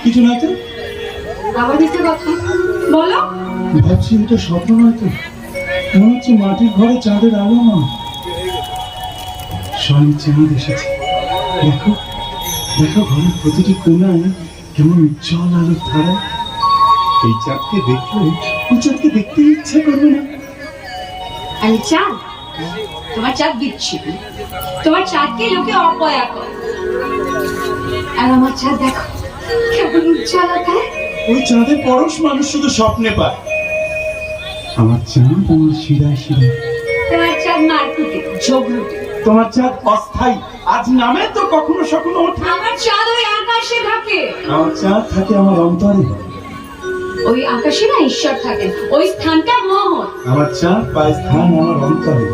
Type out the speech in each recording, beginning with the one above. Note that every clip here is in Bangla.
কিছু নয় তো? আবার মিথ্যে কথা বলো। ভাবছি এটা স্বপ্ন নয় তো, মনে হচ্ছে মাটির ঘরে চাঁদের আলো নয়, স্বয়ং চাঁদ এসেছে। দেখো দেখো, ঘরের প্রতিটি কোণায় কেমন উজ্জ্বল আলোর ধারা। এই চাঁদকে দেখলে ওই চাঁদকে দেখতে ইচ্ছে করবে না? আমি চাঁদ? তোমার চাঁদ বিচ্ছিন্ন, তোমার চাঁদকে লোকে অপয়া করে। আর আমার চাঁদ দেখো কেমন উজ্জ্বলতায়। ওই চাঁদের পরশ মানুষ শুধু স্বপ্নে পায়। আমার চাঁদ আমার শিরায় শিরায়। তোমার চাঁদ মারকুটে ঝগড়ুটে। তোমার চাঁদ অস্থায়ী, আজ নামে তো কখনো সখনো ওঠে। আমার চাঁদ ওই আকাশে থাকে। আমার চাঁদ থাকে আমার অন্তরে। ওই আকাশে না ঈশ্বর থাকেন, ওই স্থানটা মোহন। আমার চাঁদ পায় স্থান আমার অন্তরে,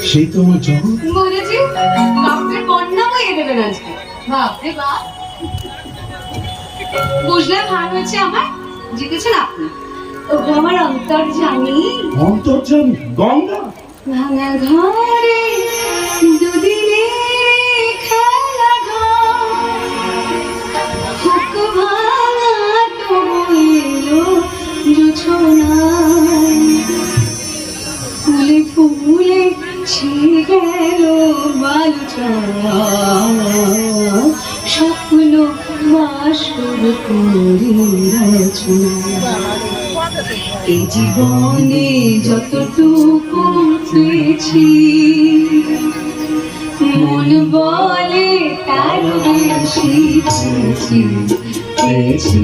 সেই তো আমার জগৎ। বুঝেছি, কাউকে কন্যা বইয়ে দেবেন আজকে। বাপরে বাপ, বুঝলে ভালো হয়েছে, আমার জিতেছেন আপনি। ওগো আমার অন্তর্জামী। অন্তর্জামী গঙ্গা। ভাঙা ঘরে দুদিনে খেলা ঘর, হুক ভাঙা তবু এলো জোছনায়। ফুলে ফুলে ছিঁড়ে গেল বালুচনা, স্বপ্ন বাসর করি রচনা। এই জীবনে যতটুকু পেয়েছি, মন বলে তার বেশি পেয়েছি। পেয়েছি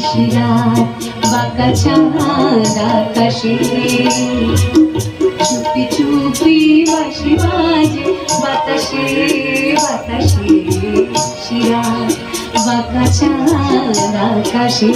শিরাত বাঁকা চাঁদ আকাশে, চুপি চুপি বাঁশি বাজে বাতাসে বাতাসে। শিরাত বাঁকা চাঁদ আকাশে।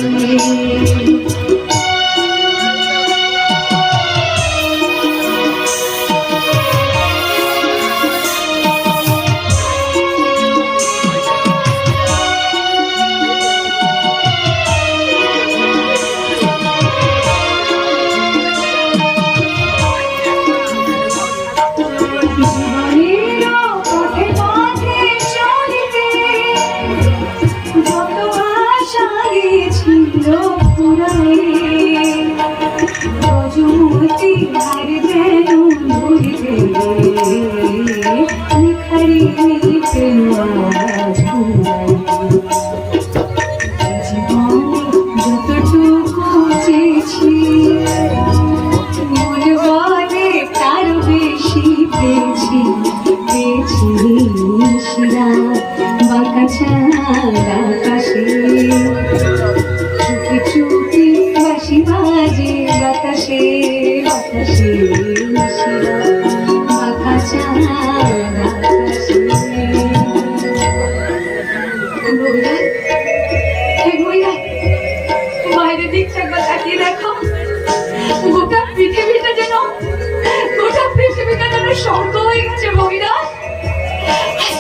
স্বর্গ হয়ে গেছে বহিরা।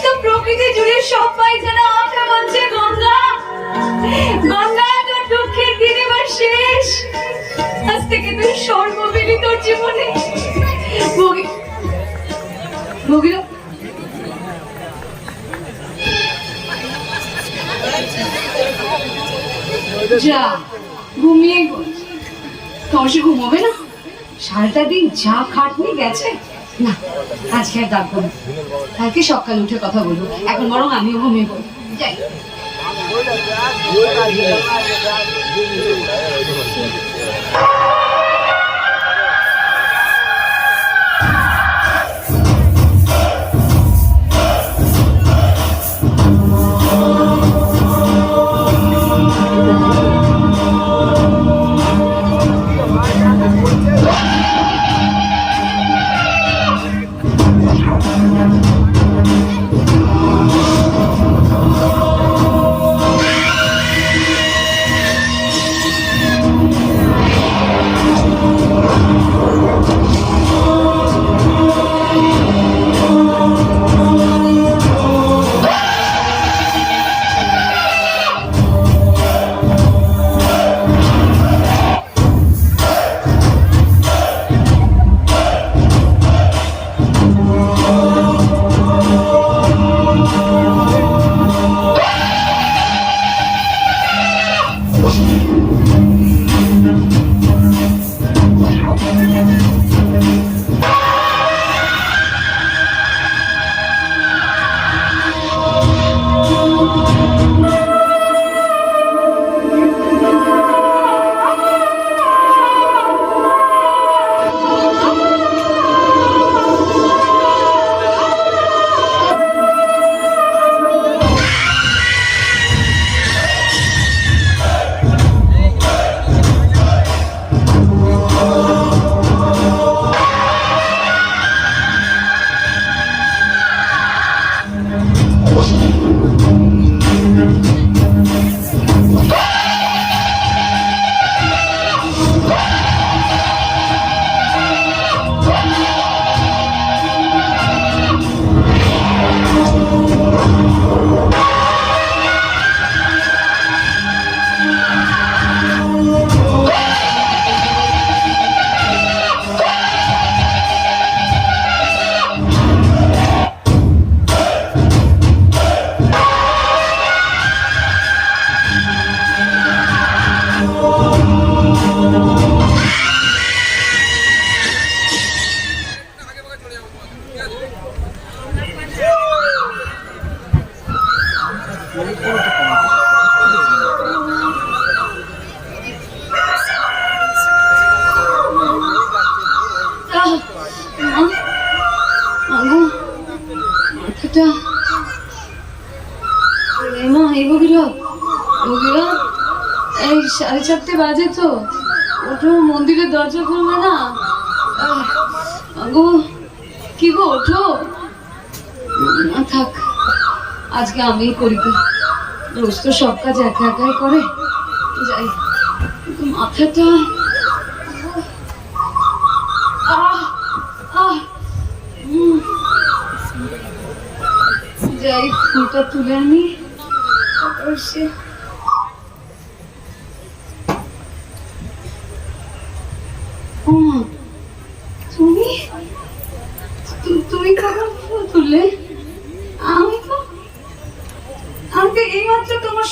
তো প্রকৃতি জুড়ে সবাই যেন আঁকা বলছে গঙ্গা গঙ্গা, তোর দুঃখের দিন এবার শেষ। আজ থেকে তুই স্বর্গ পেলি তোর জীবনে। ভগীরা যা ঘুমিয়ে গো। তোমার সে ঘুমোবে না? সারাটা দিন যা খাটনি গেছে না, আজকে আর ডাকবো না, কালকে সকালে উঠে কথা বলবো। এখন বরং আমিও ঘুমিয়ে পড়ি, যাই। মাথাটা মা এই ভগীরথ, ভগীরথ, এই 4:30 বাজে তো, ওঠো, মন্দিরের দরজা খুলবে না? গো কি গো, ওঠো না। থাক, আজকে আমিই করি, তো রোজ তো সব কাজ একা একাই করে। যাই, মাথাটা যাই, ফুলটা তুলে আনি। তুমি তুমি কখন ফুল তুললে? আমি তো এই মাত্র তোমার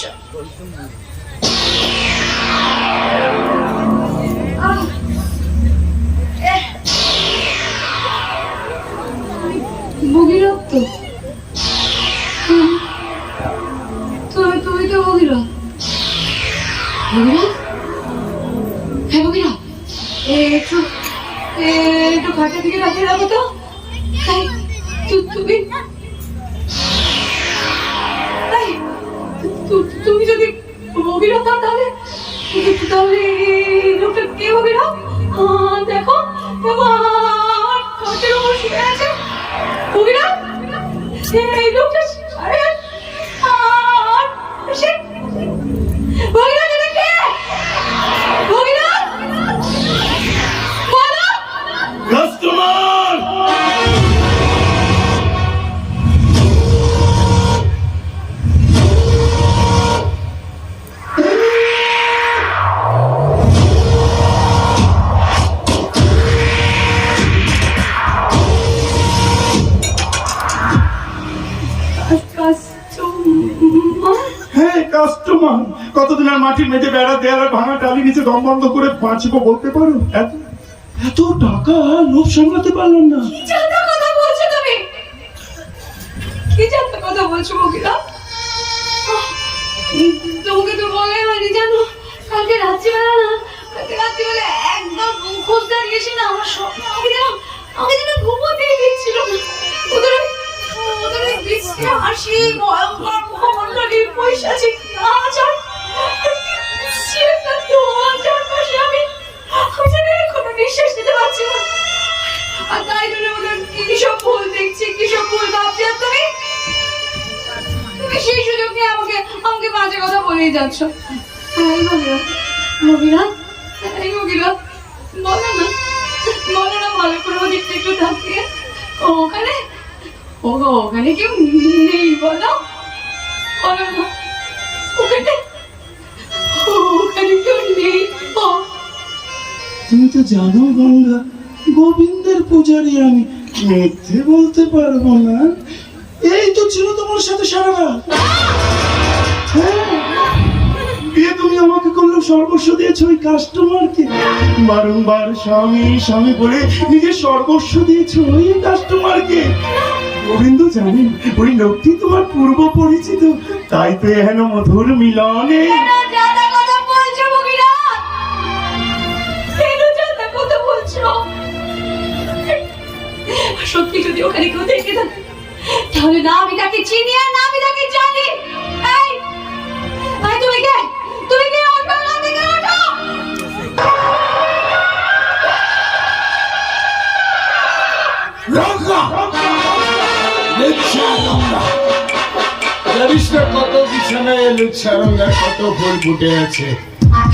ভগীরথ তো, তুমি তো ভগীরথ। ভগীরথ, হ্যাঁ ভগীরথ, একটু খাটের দিকে রাখো তো। তুমি যদি ভগীরথ হও, তাহলে এই লোকটা কে? ভগীরথ, দেখো দেখো, খাটের উপর শুয়ে আছে ভগীরথ। এই লোকটা ভগীরথ, এটা কে? ভগীরথ, বলো। কাস্টমার! হ্যাঁ, কাস্টমার। কতদিন আর মাটির মেঝে বেড়া দেয়াল আর ভাঙা টালি নিচে দম বন্ধ করে বাঁচবো বলতে পারো? এত টাকা লোভ সামলাতে পারলাম না। কি জাতা কথা বলছো তুমি? কি জাতা কথা বলছো ভগীরথ? তোমাকে তো বলাই হয়নি জানো, কালকে রাত্রিবেলা একদম মুখোশ দাঁড়িয়েছে না আমার স্বপ্নে। আমাকে যেন ঘুমোতেই দিচ্ছিল না। ওদের দৃষ্টি হাসি, ভয়ঙ্কর মুখমণ্ডলী, পৈশাচিক নাচ আর চারপাশে আমি যেন কোনো নিঃশ্বাস নিতে পারছি না। আর তাই জন্য ওদের কি সব ভুল দেখছি, কি সব ভুল ভাবছি। আর তুমি সেই সুযোগ নিয়ে আমাকে বাজে কথা বলেই যাচ্ছ। এই ভগীরথ, ভগীরথ, বলো না ভালো করে ওদিকটা একটু থাকিয়ে। ওখানে কেউ নেই? বলো না, ওখানে কেউ নেই। তুমি তো জানো গঙ্গা, গোবিন্দের পূজারি আমি, মিথ্যে বলতে পারবো না। এই তো ছিল তোমার সাথে সারা রাত। হ্যাঁ, বিয়ে তুমি আমাকে করলে সর্বস্ব দিয়েছে ওই কাস্টমারকে। বারংবার স্বামী স্বামী বলে নিজের সর্বস্ব দিয়েছে ওই কাস্টমারকে। গোবিন্দ জানেন ওই লোকটি তোমার পূর্ব পরিচিত, তাই তো এহেন মধুর মিলনে। কেন জাদা কথা বলছো ভগীরথ? কেন জাদা কথা বলছো? সত্যি যদি ওখানে কেউ দেখে থাকে, তাহলে না আমি তাকে চিনি আর না আমি তাকে জানি। এই ভাই, তুমি কে? তুমি কে? ওঠো না, থেকে ওঠো। রঙ্গা, লুচ্ছা রঙ্গা, জানিস না কত বিছানায় লুচ্ছা রঙ্গার কত ফুল ফুটে আছে,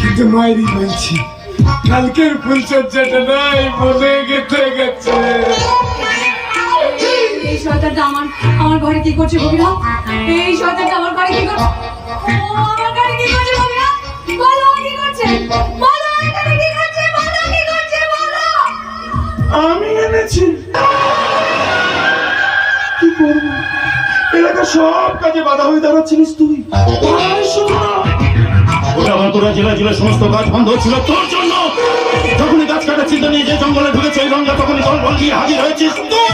কিন্তু মায়েরই বলছি কালকের ফুলসজ্জাটা নাই মনে গেঁথে গেছে। এই শয়তানটা আমার ঘরে কি করছে ভগীরথ? এই শয়তানটা আমার ঘরে কি করছে? ও আমার ঘরে কি করছে ভগীরথ? বলো কি করছে? বলো এখানে কি করছে? বলো কি করছে? বলো। আমি এনেছি। কি করবো? এলাকা সব কাজে বাধা হয়ে দাঁড়াচ্ছিলিস তুই। আয় শোনা, ওটা বাঁকুড়া জেলা জেলার সমস্ত কাজ বন্ধ ছিল তোর জন্য। যখনই গাছ কাটার চিন্তা নিয়ে যে জঙ্গলে ঢুকেছে ওই রঙটা, তখনই দল বল দিয়ে হাজির হয়েছিস তুই।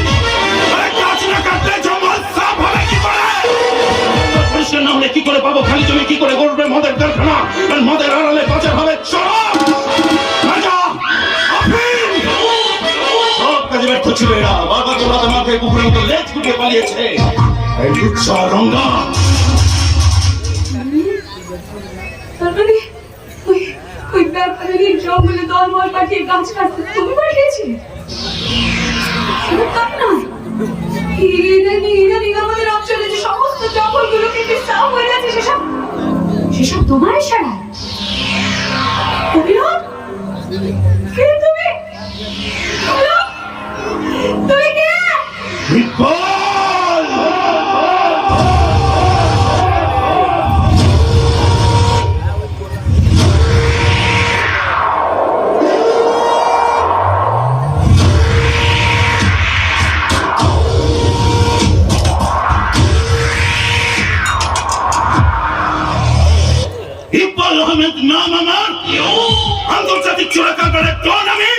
আরে গাছ না কাটলে জঙ্গল সাফ হবে কি করে? পরিষ্কার না হলে কি করে পাবো খালি জমি? কি করে গড়বে মদের কারখানা? আর মদের আড়ালে পাচার হবে শরাব, গাঁজা, আফিম। সব কাজে ব্যর্থ ছিল এরা। বাবা তোরা তোমাকে কুকুরের মতো লেজ গুটিয়ে পালিয়েছে। এই লুচ্ছা রঙ্গা। তারপরে ওই ব্যাপারে জঙ্গলে দলমল পাঠিয়ে গাছ কাটতে তুমি পাঠিয়েছিলে? শুধু তাই নয়, ইদানিং আমাদের অঞ্চলে যে সমস্ত জঙ্গলগুলো কেটে সাফ হয়ে যাচ্ছে, সেসব তোমার ইশারায়? ভগীরথ, কে তুমি? বলো, তুমি কে? বিপল! ইকবাল আহমেদ নাম আমার। আন্তর্জাতিক চোরা কারবারের ডন আমি।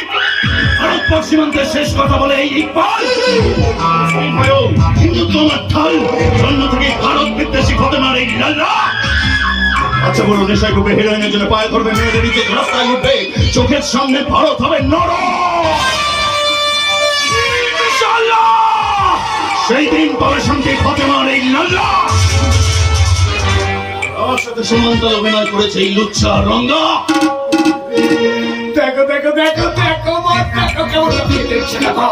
ভারতবর্ষ সীমান্তের শেষ কথা বলে এই ইকবাল। কিন্তু তোমার ঢাল জন্ম থেকে ভারত বিদ্বেষী ফতেমার এই লাল্লা। আচ্ছা বলো, নেশায় ডুবে হিরোইনের জন্য পায়ে ধরবে, মেয়েদের দিকে রাস্তায় উঠবে, চোখের সামনে ভারত হবে নরক। ইনশাআল্লাহ সেই দিন পাবে শান্তি ফতেমার এই লাল্লা। আমার সাথে সমান্তরাল অভিনয় করেছে এই লুচ্ছা রঙ্গা। দেখো দেখো দেখো দেখো মত দেখো কেমন লাগিয়ে দেখছে দেখো।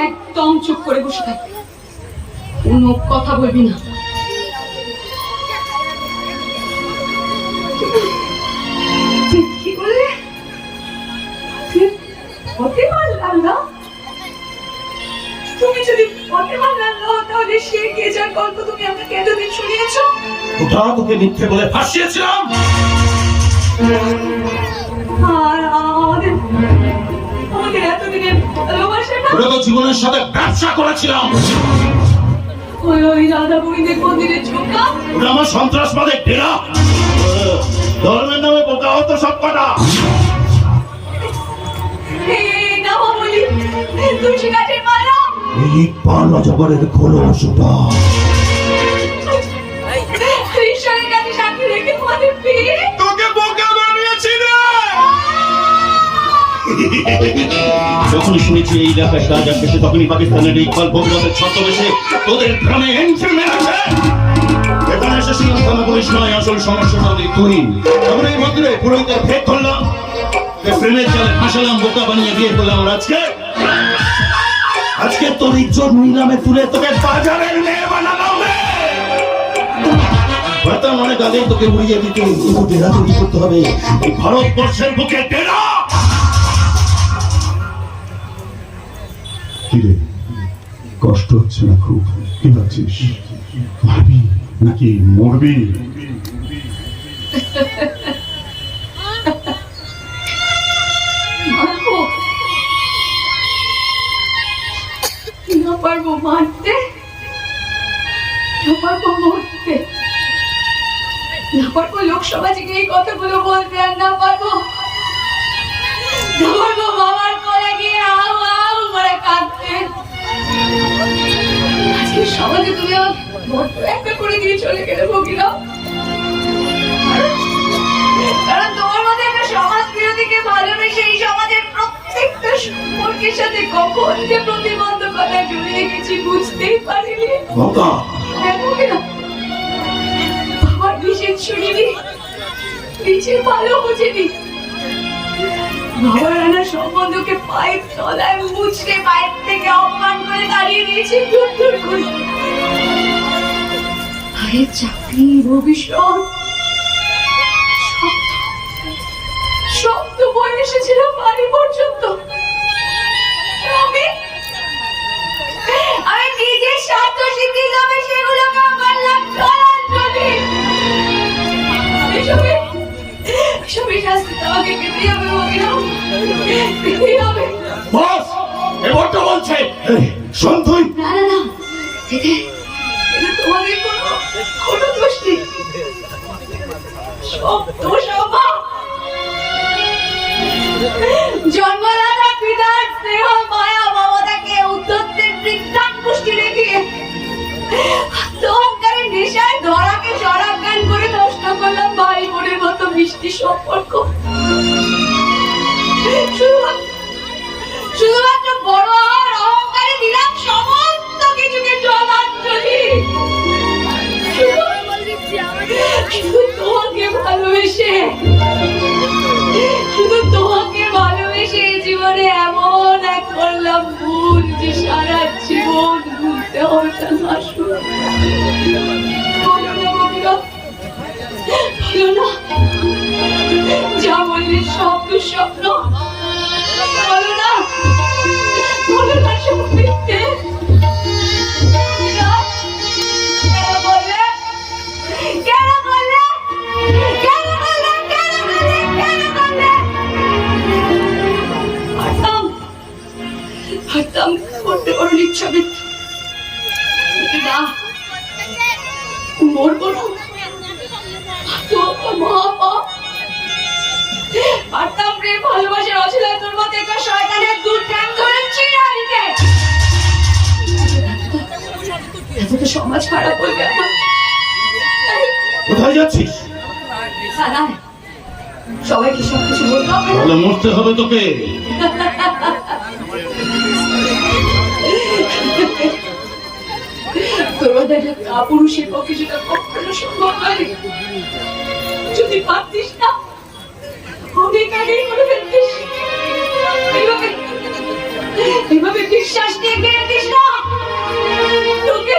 একদম চুপ করে বসে থাক, কোনো কথা বলবি না। কি বললে? ফতেমার লাল্লা? তুমি যদি ফতেমার লাল্লা হও, তাহলে সে কে যার গল্প তুমি আমাকে এতদিন শুনিয়েছো? ওটা তোকে মিথ্যে বলে ফাঁসিয়েছিলাম। আর আমাদের এতদিনের ভালোবাসাটা ওটা তো জীবনের সাথে ব্যবসা করেছিলাম। ওই রাধা গোবিন্দের মন্দিরের ঝোঁকা, ওটা আমার সন্ত্রাসবাদের ডেরা। ধর্মের নামে বোকা হতো সব কটা। এই নামা বলি তুলসী গাছের মালা, এই পান জগরের খোলসটা ঈশ্বরের কাছে সাক্ষী রেখে তোমাদের পেয়ে তোকে বোকা বানিয়েছি রে। যখনই শুনেছি এই এলাকায় কাজ আসছে, তখনই পাকিস্তানের ইকবাল ভগবতের ছদ্মবেশে তোদের গ্রামে এন্ট্রি মেরেছে। এখানে এসে শুনলাম থানা পুলিশ নয়, আসল সমস্যা হলি তুই। তখন এই মন্দিরে পুরোহিতের ভেদ করলাম, প্রেমের চালে ফাঁসালাম, বোকা বানিয়ে বিয়ে করলাম। আর আজকে তোর ইজ্জত নিলামে তুলে তোকে বাজারের মেয়ে বানালাম রে। ভারতাম অনেক আগে তোকে উড়িয়ে দিতে, কিন্তু ডেরা তৈরি করতে হবে এই ভারতবর্ষের বুকে ডেরা। কষ্ট হচ্ছে না খুব? কি ভাবছিস, মারবি নাকি মরবি? মারবো না, পারবো মারতে, না পারবো মরতে, না পারবো লোকসভাকে এই কথাগুলো বলতে, আর না পারবো বাবার কোলে গিয়ে আউ আউ করে কাঁদতে। আজকে সমাজে তুমি আমাকে বড্ড একটা করে দিয়ে চলে গেলে ভগিরা, কারণ তোমার মধ্যে একটা সমাজ বিরোধীকে ভালোবেসে এই সমাজের প্রত্যেকটা সম্পর্কের সাথে কখন যে প্রতিবন্ধকতা জড়িয়ে গেছি বুঝতেই পারিনি। হ্যাঁ ভগিরা, বাবার বিশেষ শুনিনি, নিজের ভালো বুঝিনি, বাবার আনা সম্বন্ধকে পায়ের তলায় মুছড়ে পায়ের থেকে অপমান করে দাঁড়িয়ে দিয়েছে দূর দূর করে। ভাইয়ের চাকরি, ভবিষ্যৎ সব তো বয়ে এসেছিল বাড়ি পর্যন্ত। আমি নিজের স্বার্থ সিদ্ধির লোভে সেগুলোকে মানলাম জলাঞ্জলি। এসবের শাস্তি আমাকে পেতেই হবে ভগিরা, পেতেই হবে। বস, এ বড্ড বলছে। শোন তুই, না না না, এতে তোমাদের কোনো দোষ নেই, সব দোষ আমার। জন্মদাতা পিতার স্নেহ মায়া মমতাকে উদ্ধত্তের বৃদ্ধান পুষ্টি রেখে আত্মহংকারের নেশায় ধরাকে জড়াজ্ঞান করে নষ্ট করলাম ভাই বোনের মতো মিষ্টি সম্পর্ক। শুধুমাত্র বড় হওয়ার অহংকারে দিলাম সমস্ত কিছুকে জলাঞ্জলি। শুধু তোমাকে ভালোবেসে, শুধু তোমাকে ভালোবেসে এই জীবনে এমন এক করলাম ভুল যে সারা জীবন ভুলতে হবে না। ভালো না, যা বললে সব দুঃস্বপ্ন, বলো না, বলো না সব মিথ্যে। কেন বললে, কেন বললে, কেন বললে, কেন বললে, কেন বললে? হারতাম করতে পারো ইচ্ছা না, মরবো না, পারতাম প্রেম ভালোবাসার অছিলায় তোর মতো একটা শয়তানের দূর ট্যাং ধরে চিরা নিতে। এত তো সমাজ খারাপ হয়ে গেল। কোথায় যাচ্ছিস? সবাইকে সবকিছু বলতে হবে না? তাহলে মরতে হবে তোকে। তোর মতো একটা কাপুরুষের পক্ষে সেটা কখনো সম্ভব নয়। যদি পারতিস না অনেক আগেই করে ফেলতিস। এইভাবে বিশ্বাস নিয়ে গেলে দিস না তোকে।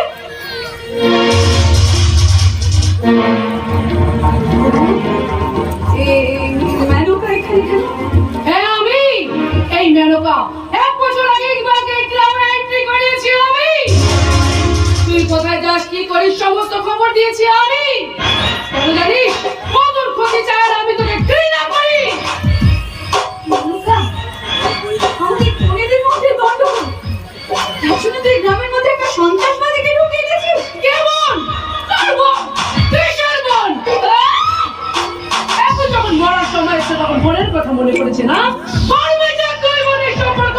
মেনকা এখানে কেন? হ্যাঁ আমি এই মেনকা, 1 বছর আগে এই ক্লাবে এন্ট্রি করিয়েছি আমি। তুই কোথায় যাস, কি করিস, সমস্ত খবর দিয়েছি আমি। কেন জানিস? কতর ক্ষতি চায় আর আমি তোকে ঘৃণা করি। আমাকে কোনেদের মধ্যে বন্ধ কর। তার জন্য তুই গ্রামের মধ্যে একটা সন্ত্রাসবাদীকে ঢুকিয়ে দিয়েছিস। কেমন? কার বোন? কিসের বোন? এখন যখন মরার সময় এসে তখন বোনের কথা মনে পড়েছে না? পারবে যে তুই বোনের সম্পর্ক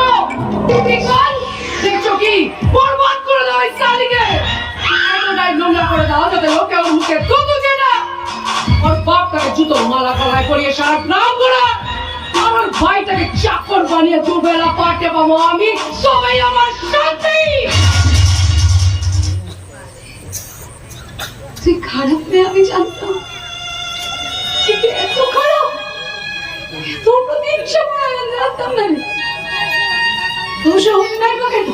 ঠিক কর। দেখছো কি বরবাদ করে দাও এই শালিকে। এতটাই নোংরা করে দাও যাতে লোকে ওর মুখে থুতুছে না। ওর বাপটাকে জুতোর মালা গলায় পরিয়ে সারা গ্রাম ঘোরা। আমার ভাইটাকে চাকর বানিয়ে দুবেলা পাটে পাবো আমি, সবাই আমার শান্তি। তুই খারাপ মেয়ে আমি জানতাম, কিন্তু এত খারাপ, এত প্রতিহিংসা জানতাম না। কেন?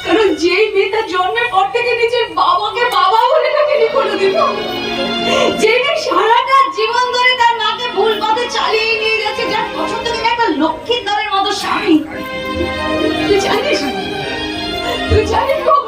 কারণ যে মেয়ে তার জন্মের পর থেকে নিজের বাবাকে বাবা বলে তাকে করে দিল, যে মেয়ে সারাটা জীবন ধরে তার মাকে ভুল পথে চালিয়ে নিয়ে গেছে, যার পছন্দ থেকে একটা লক্ষ্মীর দলের মতো স্বামী। তুই জানিস বিচারে গো